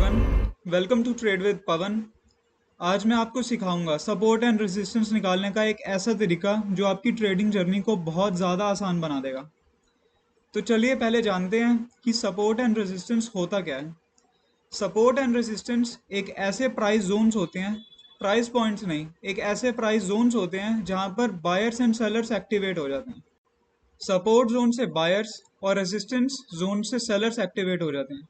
Everyone, welcome to trade with Pawan. आज मैं आपको सिखाऊंगा सपोर्ट एंड रेजिस्टेंस निकालने का एक ऐसा तरीका जो आपकी ट्रेडिंग जर्नी को बहुत ज़्यादा आसान बना देगा। तो चलिए पहले जानते हैं कि सपोर्ट एंड रेजिस्टेंस होता क्या है। सपोर्ट एंड रेजिस्टेंस एक ऐसे प्राइस जोन्स होते हैं, प्राइस पॉइंट्स नहीं, एक ऐसे प्राइस जोन्स होते हैं जहां पर बायर्स एंड सेलर्स एक्टिवेट हो जाते हैं। सपोर्ट जोन से बायर्स और रेजिस्टेंस जोन से सेलर्स एक्टिवेट हो जाते हैं।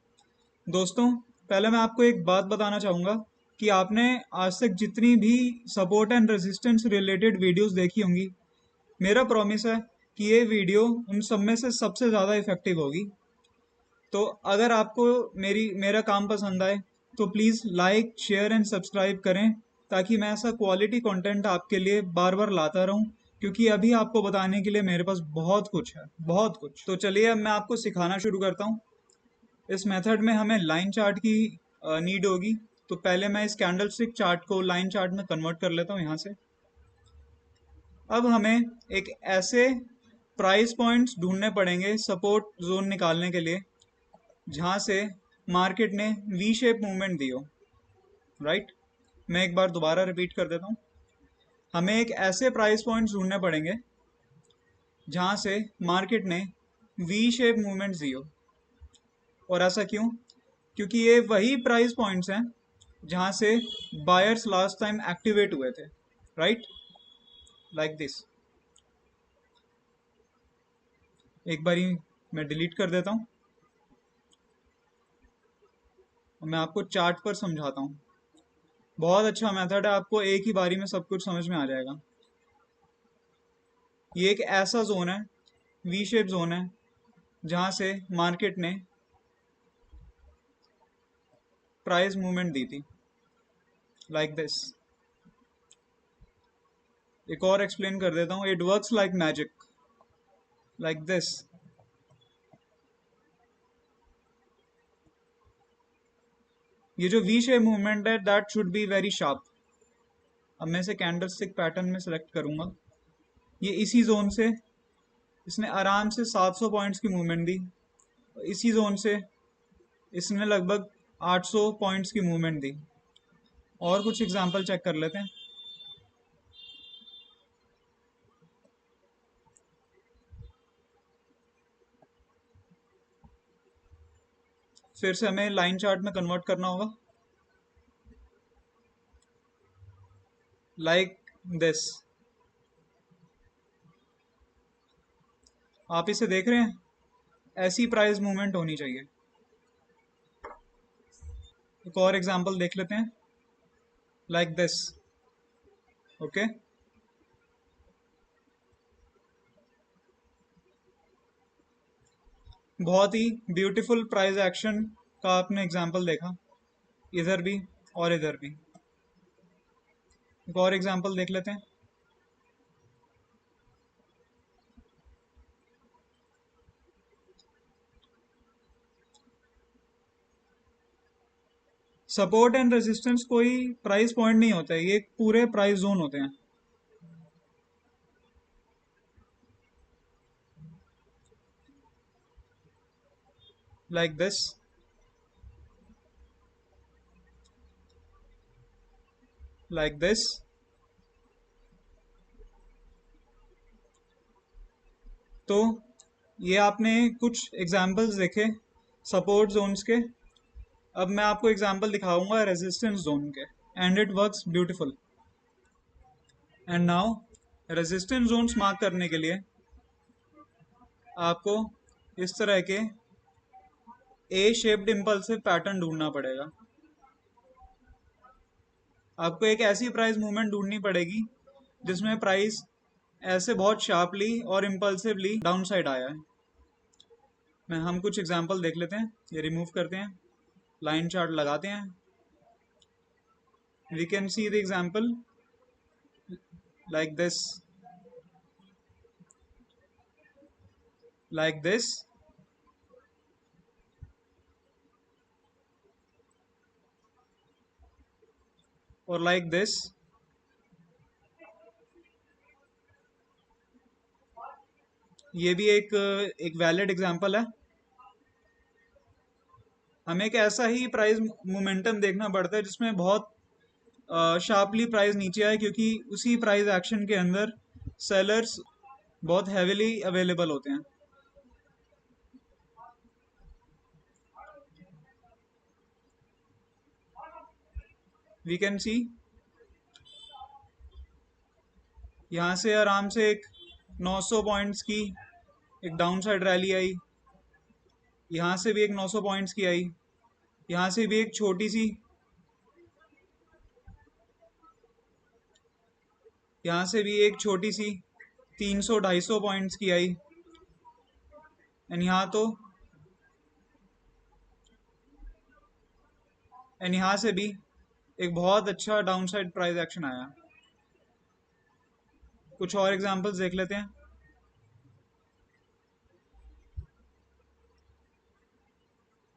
दोस्तों, पहले मैं आपको एक बात बताना चाहूँगा कि आपने आज तक जितनी भी support and resistance related videos देखी होंगी, मेरा प्रॉमिस है कि ये वीडियो उन सब में से सबसे ज़्यादा इफेक्टिव होगी। तो अगर आपको मेरा काम पसंद आए तो please like share and subscribe करें, ताकि मैं ऐसा क्वालिटी कंटेंट आपके लिए बार बार लाता रहूं, क्योंकि अभी आपको बताने के लिए मेरे पास बहुत कुछ है, बहुत कुछ। तो चलिए अब मैं आपको सिखाना शुरू करता हूँ। इस मेथड में हमें लाइन चार्ट की नीड होगी। तो पहले मैं इस कैंडलस्टिक चार्ट को लाइन चार्ट में कन्वर्ट कर लेता हूँ यहाँ से। अब हमें एक ऐसे प्राइस पॉइंट्स ढूंढने पड़ेंगे सपोर्ट जोन निकालने के लिए जहाँ से मार्केट ने वी शेप मूवमेंट दी हो। राइट, मैं एक बार दोबारा रिपीट कर देता हूँ। हमें एक ऐसे प्राइस पॉइंट्स ढूंढने पड़ेंगे जहाँ से मार्केट ने वी शेप मूवमेंट दी हो। और ऐसा क्यों? क्योंकि ये वही प्राइस पॉइंट्स हैं जहां से बायर्स लास्ट टाइम एक्टिवेट हुए थे। Right, like this. एक बारी मैं डिलीट कर देता हूं और मैं आपको चार्ट पर समझाता हूं। बहुत अच्छा मेथड है, आपको एक ही बारी में सब कुछ समझ में आ जाएगा। ये एक ऐसा जोन है, वी शेप जोन है, जहां से मार्केट ने प्राइस मूवमेंट दी थी, लाइक दिस। एक और एक्सप्लेन कर देता हूं। It works like magic, like this. ये जो वी शेप मूवमेंट है, that should be very sharp. अब मैं इसे कैंडलस्टिक पैटर्न में सेलेक्ट करूंगा। ये इसी जोन से इसने आराम से 700 पॉइंट्स की मूवमेंट दी। इसी जोन से इसने लगभग 800 पॉइंट्स की मूवमेंट दी। और कुछ एग्जांपल चेक कर लेते हैं। फिर से हमें लाइन चार्ट में कन्वर्ट करना होगा, लाइक दिस। आप इसे देख रहे हैं? ऐसी प्राइस मूवमेंट होनी चाहिए। एक और एग्जांपल देख लेते हैं, लाइक दिस। ओके, बहुत ही ब्यूटीफुल प्राइस एक्शन का आपने एग्जांपल देखा, इधर भी और इधर भी। एक और एग्जांपल देख लेते हैं। सपोर्ट एंड रेजिस्टेंस कोई प्राइस पॉइंट नहीं होता है, ये पूरे प्राइस जोन होते हैं। Like this, like this. तो ये आपने कुछ एग्जांपल्स देखे सपोर्ट जोन्स के। अब मैं आपको एग्जांपल दिखाऊंगा रेजिस्टेंस जोन के, and it works beautiful. And now resistance zones mark करने के लिए आपको इस तरह के ए शेप्ड इम्पल्सिव पैटर्न ढूंढना पड़ेगा। आपको एक ऐसी प्राइस मूवमेंट ढूंढनी पड़ेगी जिसमें प्राइस ऐसे बहुत शार्पली और इम्पल्सिवली डाउन साइड आया है। हम कुछ एग्जांपल देख लेते हैं। ये रिमूव करते हैं, लाइन चार्ट लगाते हैं। We can see the example like this, like this। और like this। ये भी एक वैलिड एग्जांपल है। हमें एक ऐसा ही प्राइस मोमेंटम देखना पड़ता है जिसमें बहुत शार्पली प्राइस नीचे आए, क्योंकि उसी प्राइस एक्शन के अंदर सेलर्स बहुत हैविली अवेलेबल होते हैं। वी कैन सी यहाँ से आराम से एक 900 पॉइंट्स की एक डाउन साइड रैली आई, यहाँ से भी एक 900 पॉइंट्स की आई, यहाँ से भी एक छोटी सी, यहाँ से भी एक छोटी सी 300-250 पॉइंट्स की आई, एंड यहाँ से भी एक बहुत अच्छा डाउन साइड प्राइस एक्शन आया। कुछ और एग्जांपल्स देख लेते हैं।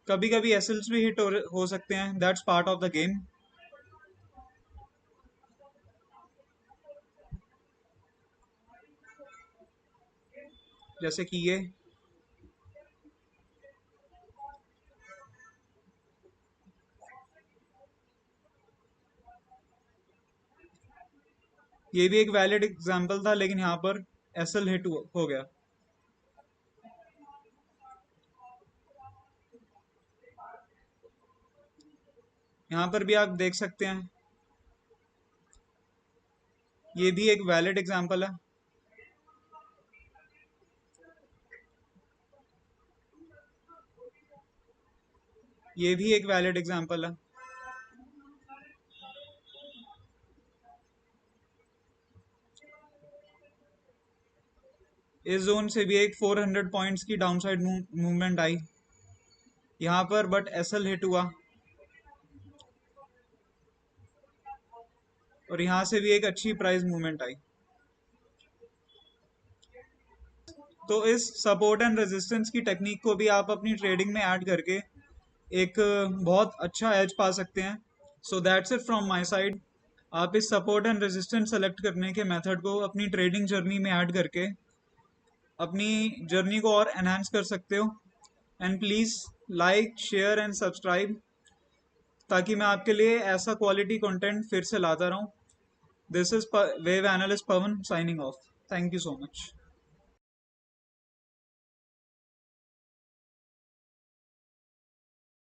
कभी कभी एसएल्स भी हिट हो सकते हैं, that's part of the game. जैसे कि ये भी एक वैलिड एग्जांपल था, लेकिन यहाँ पर एसएल हिट हो गया। यहाँ पर भी आप देख सकते हैं, ये भी एक वैलिड एग्जांपल है। ये भी एक वैलिड एग्जांपल है। इस जोन से भी एक 400 पॉइंट्स की डाउनसाइड मूवमेंट आई यहाँ पर, बट एसएल हिट हुआ, और यहाँ से भी एक अच्छी प्राइस मूवमेंट आई। तो इस सपोर्ट एंड रेजिस्टेंस की टेक्निक को भी आप अपनी ट्रेडिंग में ऐड करके एक बहुत अच्छा एज पा सकते हैं। So that's it from my side. आप इस सपोर्ट एंड रेजिस्टेंस सेलेक्ट करने के मेथड को अपनी ट्रेडिंग जर्नी में ऐड करके अपनी जर्नी को और एनहांस कर सकते हो। And please like, share and subscribe, ताकि मैं आपके लिए ऐसा क्वालिटी कंटेंट फिर से लाता रहूं। This is wave analyst Pawan signing off. Thank you so much.